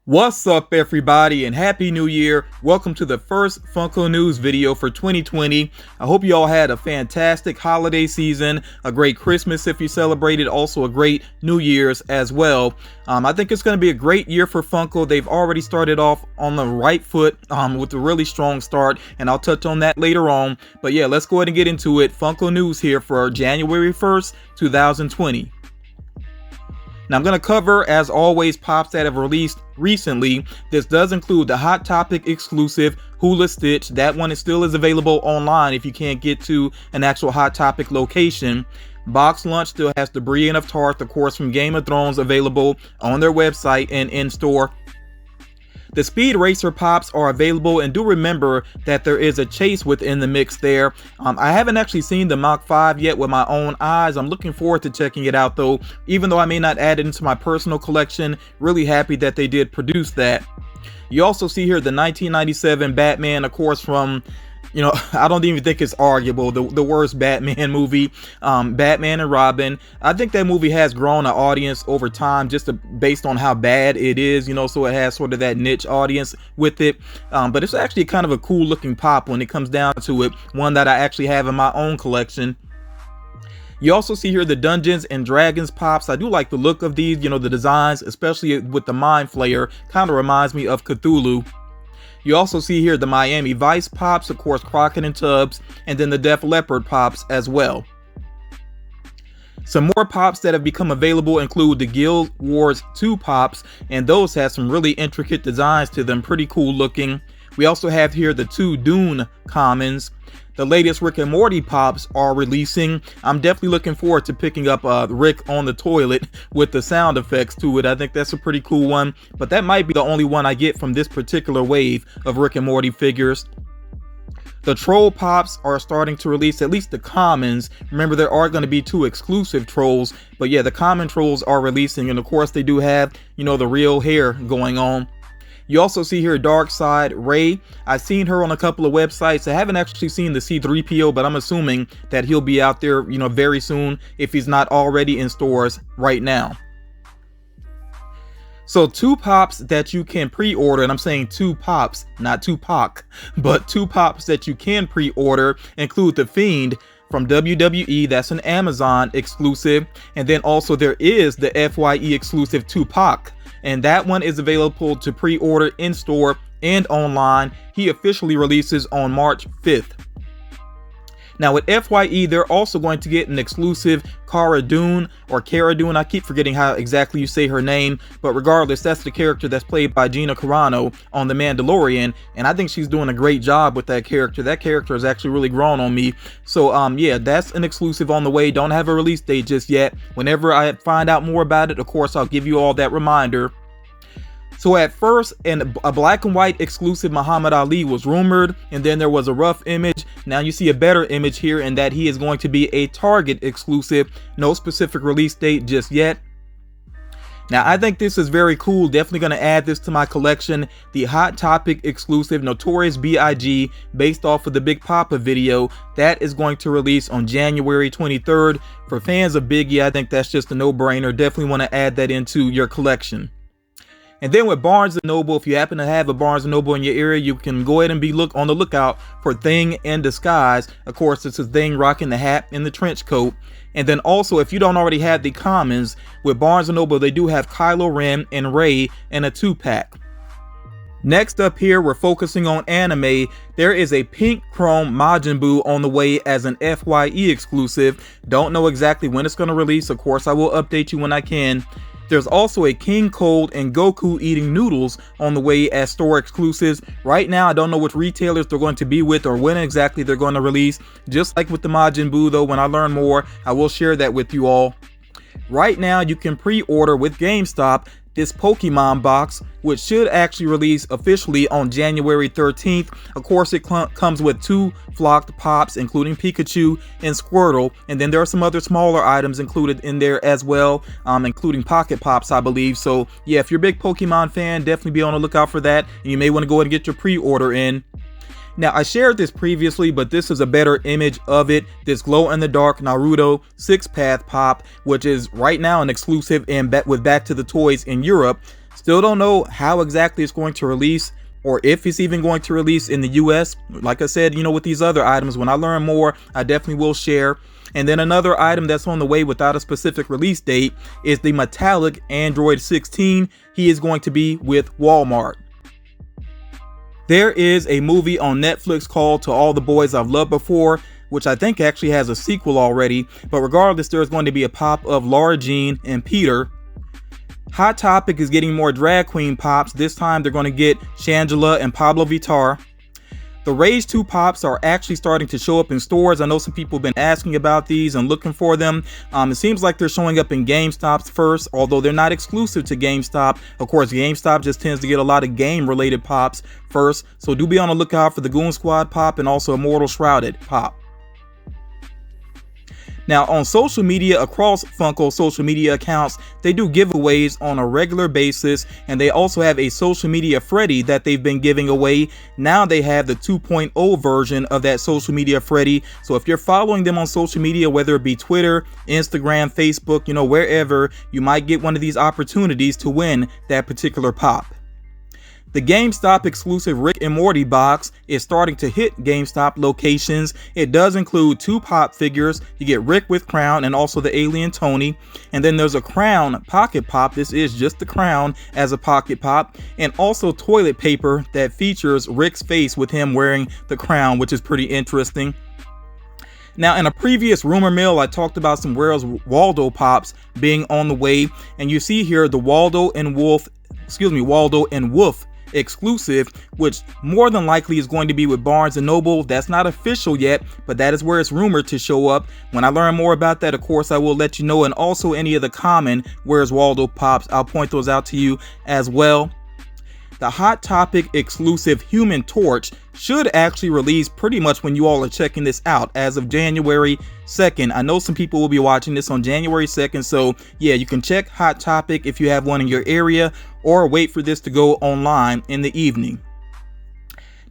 What's up everybody and happy new year. Welcome to the first Funko News video for 2020. I hope you all had a fantastic holiday season, a great Christmas if you celebrated, also a great New Year's as well. I think it's going to be a great year for Funko. They've already started off on the right foot with a really strong start, and I'll touch on that later on. But yeah, let's go ahead and get into it. Funko News here for January 1st, 2020. Now I'm going to cover, as always, pops that have released recently. This does include the Hot Topic exclusive Hula Stitch. That one still is available online if you can't get to an actual Hot Topic location. Box Lunch still has the Brienne of Tarth, of course, from Game of Thrones, available on their website and in store. The Speed Racer Pops are available, and do remember that there is a chase within the mix there. I haven't actually seen the Mach 5 yet with my own eyes. I'm looking forward to checking it out though, even though I may not add it into my personal collection. Really happy that they did produce that. You also see here the 1997 Batman, of course, from, I don't even think it's arguable, the worst Batman movie, Batman and Robin. I think that movie has grown an audience over time just based on how bad it is, so it has sort of that niche audience with it. But it's actually kind of a cool looking pop when it comes down to it, one that I actually have in my own collection. You also see here the Dungeons and Dragons pops. I do like the look of these, the designs, especially with the Mind Flayer, kind of reminds me of Cthulhu. You also see here the Miami Vice pops, of course, Crockett and Tubbs, and then the Def Leppard pops as well. Some more pops that have become available include the Guild Wars 2 pops, and those have some really intricate designs to them, pretty cool looking. We also have here the 2 Dune commons. The latest Rick and Morty pops are releasing. I'm definitely looking forward to picking up Rick on the toilet with the sound effects to it. I think that's a pretty cool one, but that might be the only one I get from this particular wave of Rick and Morty figures. The Troll pops are starting to release, at least the commons. Remember, there are going to be 2 exclusive trolls, but yeah, the common trolls are releasing, and of course they do have, the real hair going on. You also see here Darkseid Ray. I've seen her on a couple of websites. I haven't actually seen the C-3PO, but I'm assuming that he'll be out there, very soon, if he's not already in stores right now. So 2 pops that you can pre-order, and I'm saying 2 pops, not Tupac, but 2 pops that you can pre-order include The Fiend from WWE. That's an Amazon exclusive. And then also there is the FYE exclusive Tupac, and that one is available to pre-order in store and online. He officially releases on March 5th. Now with FYE, they're also going to get an exclusive Cara Dune, or Cara Dune. I keep forgetting how exactly you say her name, but regardless, that's the character that's played by Gina Carano on The Mandalorian, and I think she's doing a great job with that character. That character has actually really grown on me. So yeah, that's an exclusive on the way. Don't have a release date just yet. Whenever I find out more about it, of course, I'll give you all that reminder. So at first, a black and white exclusive Muhammad Ali was rumored, and then there was a rough image. Now you see a better image here, and that he is going to be a Target exclusive. No specific release date just yet. Now I think this is very cool. Definitely going to add this to my collection. The Hot Topic exclusive Notorious B.I.G. based off of the Big Papa video. That is going to release on January 23rd. For fans of Biggie, I think that's just a no-brainer. Definitely want to add that into your collection. And then with Barnes & Noble, if you happen to have a Barnes & Noble in your area, you can go ahead and be on the lookout for Thing in Disguise. Of course, it's a Thing rocking the hat and the trench coat. And then also, if you don't already have the commons, with Barnes & Noble, they do have Kylo Ren and Rey in a 2-pack. Next up here, we're focusing on anime. There is a pink chrome Majin Buu on the way as an FYE exclusive. Don't know exactly when it's going to release. Of course, I will update you when I can. There's also a King Cold and Goku eating noodles on the way as store exclusives. Right now, I don't know which retailers they're going to be with or when exactly they're going to release. Just like with the Majin Buu though, when I learn more, I will share that with you all. Right now, you can pre-order with GameStop this Pokemon box, which should actually release officially on January 13th. Of course, it comes with 2 flocked pops, including Pikachu and Squirtle, and then there are some other smaller items included in there as well, including Pocket Pops, I believe. So yeah, if you're a big Pokemon fan, definitely be on the lookout for that, and you may want to go ahead and get your pre-order in. Now, I shared this previously, but this is a better image of it. This glow-in-the-dark Naruto 6-path pop, which is right now an exclusive with Back to the Toys in Europe. Still don't know how exactly it's going to release, or if it's even going to release in the US. Like I said, with these other items, when I learn more, I definitely will share. And then another item that's on the way without a specific release date is the metallic Android 16. He is going to be with Walmart. There is a movie on Netflix called To All the Boys I've Loved Before, which I think actually has a sequel already. But regardless, there's going to be a pop of Laura Jean and Peter. Hot Topic is getting more drag queen pops. This time they're going to get Shangela and Pablo Vittar. The Rage 2 pops are actually starting to show up in stores. I know some people have been asking about these and looking for them. It seems like they're showing up in GameStops first, although they're not exclusive to GameStop. Of course, GameStop just tends to get a lot of game-related pops first, so do be on the lookout for the Goon Squad pop and also Immortal Shrouded pop. Now, on social media, across Funko social media accounts, they do giveaways on a regular basis, and they also have a social media Freddy that they've been giving away. Now they have the 2.0 version of that social media Freddy. So if you're following them on social media, whether it be Twitter, Instagram, Facebook, wherever, you might get one of these opportunities to win that particular pop. The GameStop exclusive Rick and Morty box is starting to hit GameStop locations. It does include 2 pop figures. You get Rick with crown and also the alien Tony. And then there's a crown pocket pop. This is just the crown as a pocket pop. And also toilet paper that features Rick's face with him wearing the crown, which is pretty interesting. Now, in a previous rumor mill, I talked about some Where's Waldo pops being on the way. And you see here the Waldo and Wolf exclusive, which more than likely is going to be with Barnes & Noble. That's not official yet, but that is where it's rumored to show up. When I learn more about that, of course, I will let you know. And also any of the common Where's Waldo pops, I'll point those out to you as well. The Hot Topic exclusive Human Torch should actually release pretty much when you all are checking this out, as of January 2nd. I know some people will be watching this on January 2nd, so yeah, you can check Hot Topic if you have one in your area, or wait for this to go online in the evening.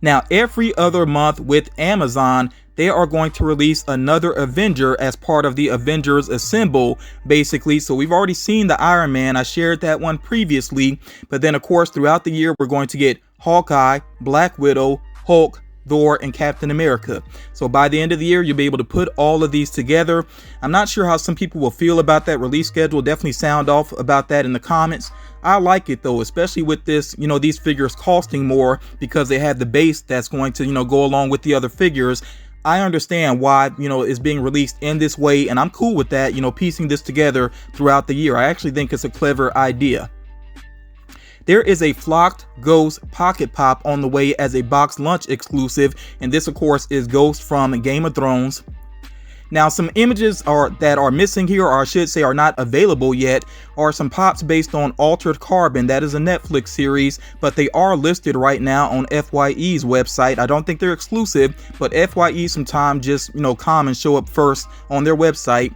Now, every other month with Amazon, they are going to release another Avenger as part of the Avengers Assemble, basically. So we've already seen the Iron Man. I shared that one previously. But then, of course, throughout the year, we're going to get Hawkeye, Black Widow, Hulk, Thor, and Captain America. So by the end of the year, you'll be able to put all of these together. I'm not sure how some people will feel about that release schedule. Definitely sound off about that in the comments. I like it though, especially with this, these figures costing more because they have the base that's going to, go along with the other figures. I understand why, it's being released in this way, and I'm cool with that, piecing this together throughout the year. I actually think it's a clever idea. There is a Flocked Ghost Pocket Pop on the way as a box lunch exclusive, and this of course is Ghost from Game of Thrones. Now, some images that are missing here, or I should say are not available yet, are some pops based on Altered Carbon. That is a Netflix series, but they are listed right now on FYE's website. I don't think they're exclusive, but FYE sometimes just, come and show up first on their website.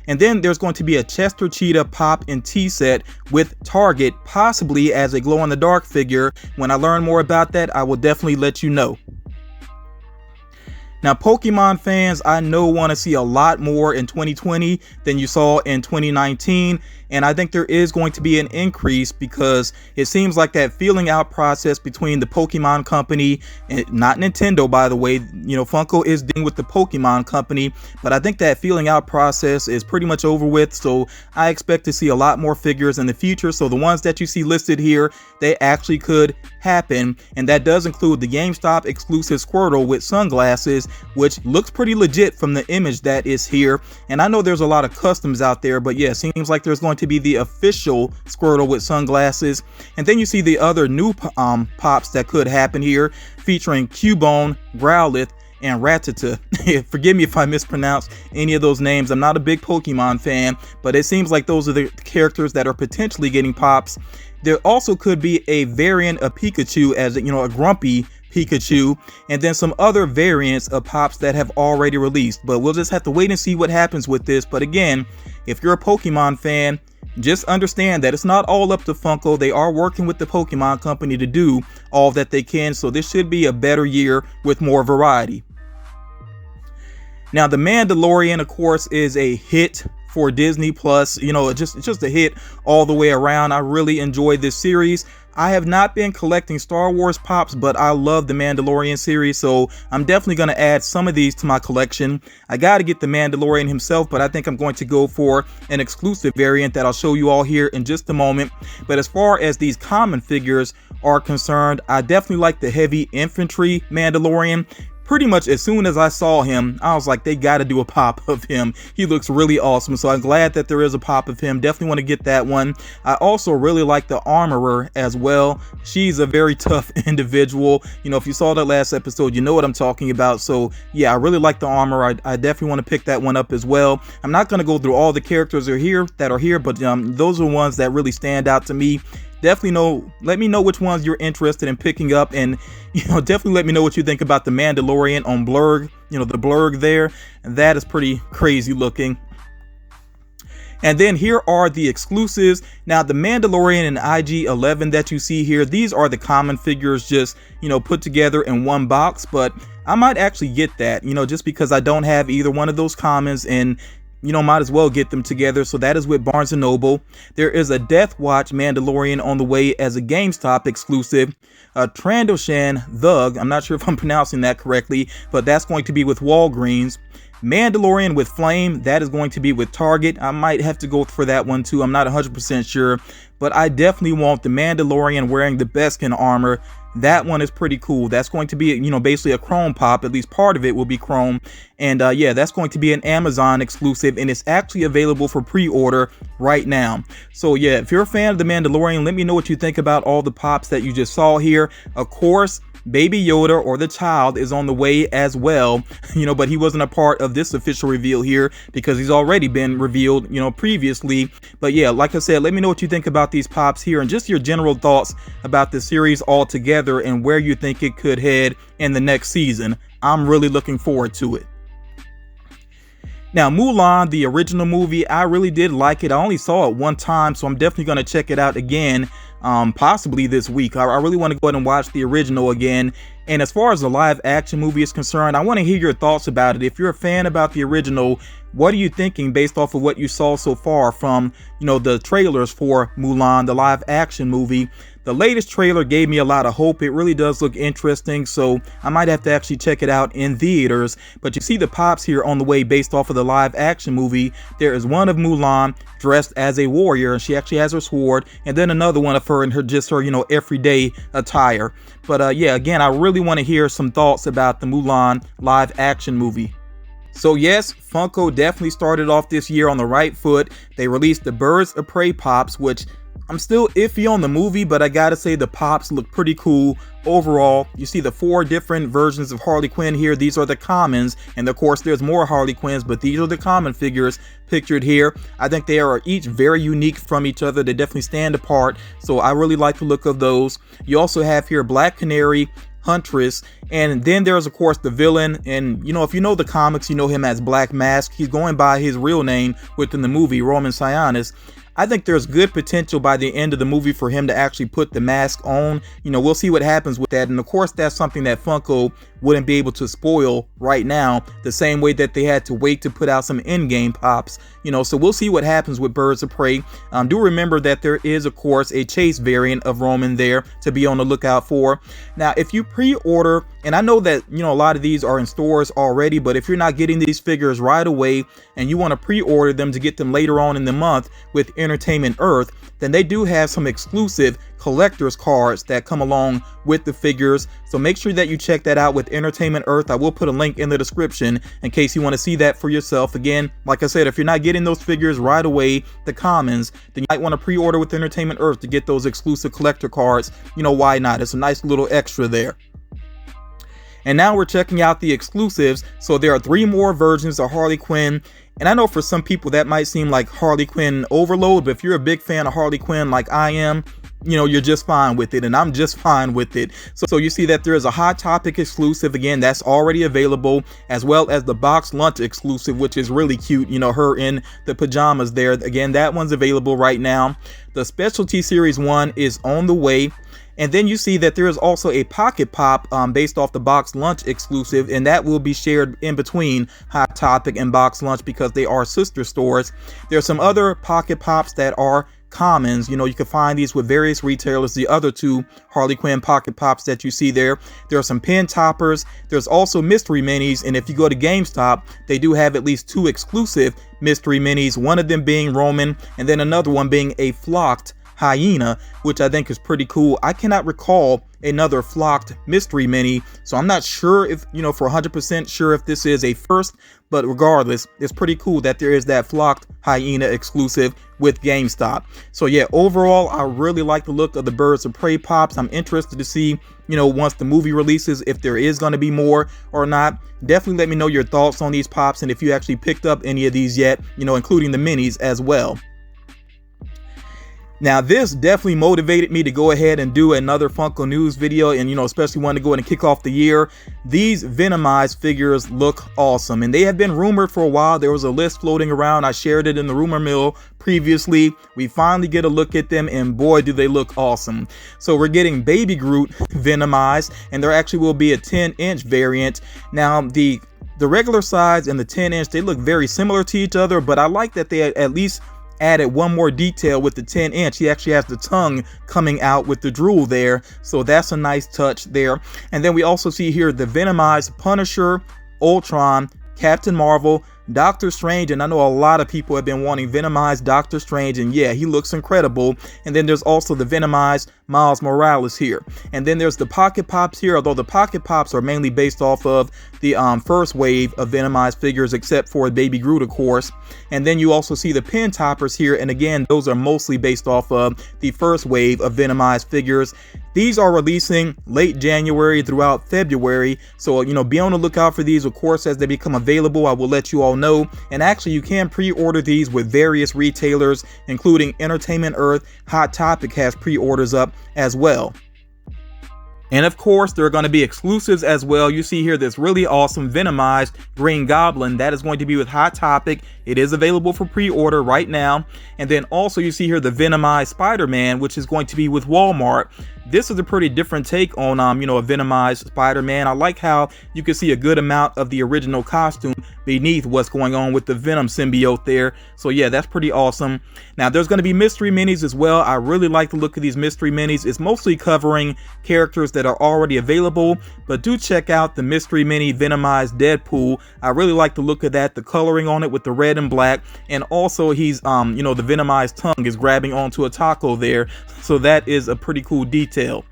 And then there's going to be a Chester Cheetah pop and tea set with Target, possibly as a glow-in-the-dark figure. When I learn more about that, I will definitely let you know. Now, Pokemon fans, I know want to see a lot more in 2020 than you saw in 2019. And I think there is going to be an increase because it seems like that feeling out process between the Pokemon company and not Nintendo, by the way, Funko is dealing with the Pokemon company, but I think that feeling out process is pretty much over with. So I expect to see a lot more figures in the future. So the ones that you see listed here, they actually could happen. And that does include the GameStop exclusive Squirtle with sunglasses, which looks pretty legit from the image that is here. And I know there's a lot of customs out there, but yeah, seems like there's going to be the official Squirtle with sunglasses. And then you see the other new pops that could happen here, featuring Cubone, Growlithe, and Rattata. Forgive me if I mispronounce any of those names. I'm not a big Pokemon fan, but it seems like those are the characters that are potentially getting pops. There also could be a variant of Pikachu as a grumpy Pikachu, and then some other variants of pops that have already released. But we'll just have to wait and see what happens with this. But again, if you're a Pokemon fan, just understand that it's not all up to Funko. They are working with the Pokemon company to do all that they can. So this should be a better year with more variety. Now, the Mandalorian, of course, is a hit for Disney Plus. You know, it's just a hit all the way around. I really enjoyed this series. I have not been collecting Star Wars pops, but I love the Mandalorian series, so I'm definitely going to add some of these to my collection. I got to get the Mandalorian himself, but I think I'm going to go for an exclusive variant that I'll show you all here in just a moment. But as far as these common figures are concerned, I definitely like the heavy infantry Mandalorian. Pretty much as soon as I saw him, I was like, they got to do a pop of him. He looks really awesome. So I'm glad that there is a pop of him. Definitely want to get that one. I also really like the armorer as well. She's a very tough individual. You know, if you saw that last episode, you know what I'm talking about. So yeah, I really like the armorer. I definitely want to pick that one up as well. I'm not going to go through all the characters that are here, but those are ones that really stand out to me. Definitely let me know which ones you're interested in picking up, and definitely let me know what you think about the Mandalorian on Blurg. The Blurg there, and that is pretty crazy looking. And then here are the exclusives. Now the Mandalorian and IG-11 that you see here, these are the common figures just put together in one box, but I might actually get that, just because I don't have either one of those commons, and might as well get them together. So that is with Barnes & Noble. There is a Death Watch Mandalorian on the way as a GameStop exclusive. Trandoshan Thug, I'm not sure if I'm pronouncing that correctly, but that's going to be with Walgreens. Mandalorian with Flame, that is going to be with Target. I might have to go for that one too. I'm not 100% sure, but I definitely want the Mandalorian wearing the Beskar armor. That one is pretty cool. That's going to be, basically a chrome pop. At least part of it will be chrome. And yeah, that's going to be an Amazon exclusive, and it's actually available for pre-order right now. So yeah, if you're a fan of the Mandalorian, let me know what you think about all the pops that you just saw here. Of course, Baby Yoda, or the child, is on the way as well, but he wasn't a part of this official reveal here because he's already been revealed, previously. But yeah, like I said, let me know what you think about these pops here and just your general thoughts about the series altogether and where you think it could head in the next season. I'm really looking forward to it. Now, Mulan, the original movie, I really did like it. I only saw it one time, so I'm definitely going to check it out again, possibly this week. I really want to go ahead and watch the original again. And as far as the live action movie is concerned, I want to hear your thoughts about it. If you're a fan about the original, what are you thinking based off of what you saw so far from, the trailers for Mulan, the live action movie? The latest trailer gave me a lot of hope. It really does look interesting, so I might have to actually check it out in theaters. But you see the pops here on the way based off of the live action movie. There is one of Mulan dressed as a warrior, and she actually has her sword, and then another one of her in her everyday attire. But yeah, again, I really want to hear some thoughts about the Mulan live action movie. So yes, Funko definitely started off this year on the right foot. They released the Birds of Prey pops, which I'm still iffy on the movie, but I gotta say the pops look pretty cool overall. You see the 4 different versions of Harley Quinn here. These are the commons, and of course there's more Harley Quinns, but these are the common figures pictured here. I think they are each very unique from each other. They definitely stand apart, so I really like the look of those. You also have here Black Canary, Huntress, and then there's of course the villain, and if you know the comics, you know him as Black Mask. He's going by his real name within the movie, Roman Sionis. I think there's good potential by the end of the movie for him to actually put the mask on. We'll see what happens with that. And of course, that's something that Funko wouldn't be able to spoil right now, the same way that they had to wait to put out some in-game pops. So we'll see what happens with Birds of Prey. Do remember that there is, of course, a chase variant of Roman there to be on the lookout for. Now, if you pre-order, and I know that, a lot of these are in stores already, but if you're not getting these figures right away and you want to pre-order them to get them later on in the month with Entertainment Earth, then they do have some exclusive collector's cards that come along with the figures. So make sure that you check that out with Entertainment Earth. I will put a link in the description in case you want to see that for yourself. Again, like I said, if you're not getting those figures right away, the commons, then you might want to pre-order with Entertainment Earth to get those exclusive collector cards. Why not? It's a nice little extra there. And now we're checking out the exclusives. So there are 3 more versions of Harley Quinn. And I know for some people that might seem like Harley Quinn overload, but if you're a big fan of Harley Quinn like I am, you're just fine with it, and I'm just fine with it. So you see that there is a Hot Topic exclusive, again, that's already available, as well as the Box Lunch exclusive, which is really cute, her in the pajamas there. Again, that one's available right now. The Specialty Series 1 is on the way. And then you see that there is also a Pocket Pop based off the Box Lunch exclusive, and that will be shared in between Hot Topic and Box Lunch because they are sister stores. There's some other Pocket Pops that are commons. You know, you can find these with various retailers. The other two Harley Quinn Pocket Pops that you see there are some pin toppers. There's also mystery minis, and if you go to GameStop, they do have at least 2 exclusive mystery minis, one of them being Roman and then another one being a flocked hyena, which I think is pretty cool. I cannot recall another flocked mystery mini, so I'm not sure if, you know, for 100% sure if this is a first, but regardless, it's pretty cool that there is that flocked hyena exclusive with GameStop. So yeah, overall, I really like the look of the Birds of Prey Pops. I'm interested to see, you know, once the movie releases, if there is going to be more or not. Definitely let me know your thoughts on these pops and if you actually picked up any of these yet, you know, including the minis as well. Now, this definitely motivated me to go ahead and do another Funko News video, and, you know, especially wanting to go ahead and kick off the year. These Venomized figures look awesome, and they have been rumored for a while. There was a list floating around. I shared it in the rumor mill previously. We finally get a look at them, and boy, do they look awesome. So we're getting Baby Groot Venomized, and there actually will be a 10-inch variant. Now, the regular size and the 10-inch, they look very similar to each other, but I like that they at least added one more detail with the 10-inch. He actually has the tongue coming out with the drool there, so that's a nice touch there. And then we also see here the Venomized Punisher, Ultron, Captain Marvel, Doctor Strange, and I know a lot of people have been wanting Venomized Doctor Strange, and yeah, he looks incredible. And then there's also the Venomized Miles Morales here. And then there's the Pocket Pops here, although the Pocket Pops are mainly based off of the first wave of Venomized figures, except for Baby Groot, of course. And then you also see the pin toppers here, and again, those are mostly based off of the first wave of Venomized figures. These are releasing late January throughout February, so, you know, be on the lookout for these. Of course, as they become available, I will let you all know. And actually, you can pre-order these with various retailers, including Entertainment Earth. Hot Topic has pre-orders up as well. And of course, there are going to be exclusives as well. You see here this really awesome Venomized Green Goblin that is going to be with Hot Topic. It is available for pre-order right now. And then also you see here the Venomized Spider-Man, which is going to be with Walmart. This is a pretty different take on, you know, a Venomized Spider-Man. I like how you can see a good amount of the original costume beneath what's going on with the Venom symbiote there. So yeah, that's pretty awesome. Now, there's going to be mystery minis as well. I really like the look of these mystery minis. It's mostly covering characters that are already available, but do check out the mystery mini Venomized Deadpool. I really like the look of that, the coloring on it with the red and black, and also he's, you know, the Venomized tongue is grabbing onto a taco there. So that is a pretty cool detail.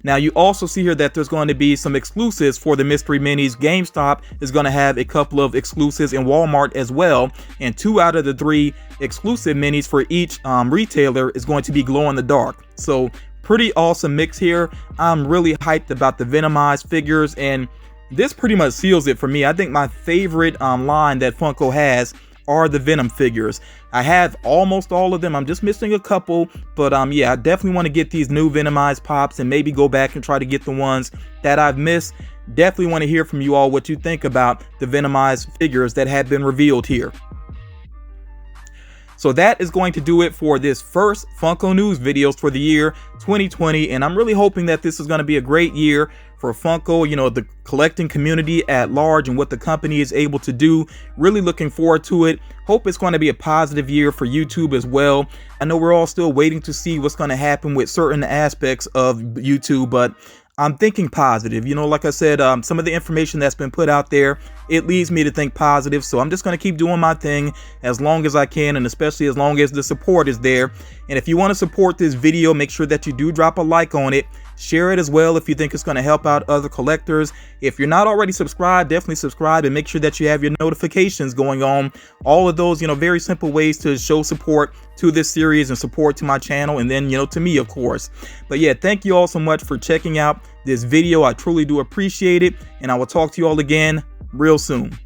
Now, you also see here that there's going to be some exclusives for the mystery minis. GameStop is going to have a couple of exclusives in Walmart as well, and 2 out of the 3 exclusive minis for each retailer is going to be glow in the dark. So pretty awesome mix here. I'm really hyped about the Venomized figures, and this pretty much seals it for me. I think my favorite line that Funko has are the Venom figures. I have almost all of them. I'm just missing a couple, but yeah, I definitely want to get these new Venomized pops and maybe go back and try to get the ones that I've missed. Definitely want to hear from you all what you think about the Venomized figures that have been revealed here. So that is going to do it for this first Funko News videos for the year 2020, and I'm really hoping that this is going to be a great year for Funko, you know, the collecting community at large and what the company is able to do. Really looking forward to it. Hope it's going to be a positive year for YouTube as well. I know we're all still waiting to see what's going to happen with certain aspects of YouTube, but I'm thinking positive. You know, like I said, some of the information that's been put out there, it leads me to think positive. So I'm just going to keep doing my thing as long as I can, and especially as long as the support is there. And if you want to support this video, make sure that you do drop a like on it. Share it as well if you think it's going to help out other collectors. If you're not already subscribed, definitely subscribe and make sure that you have your notifications going on. All of those, you know, very simple ways to show support to this series and support to my channel, and then, you know, to me, of course. But yeah, thank you all so much for checking out this video. I truly do appreciate it, and I will talk to you all again real soon.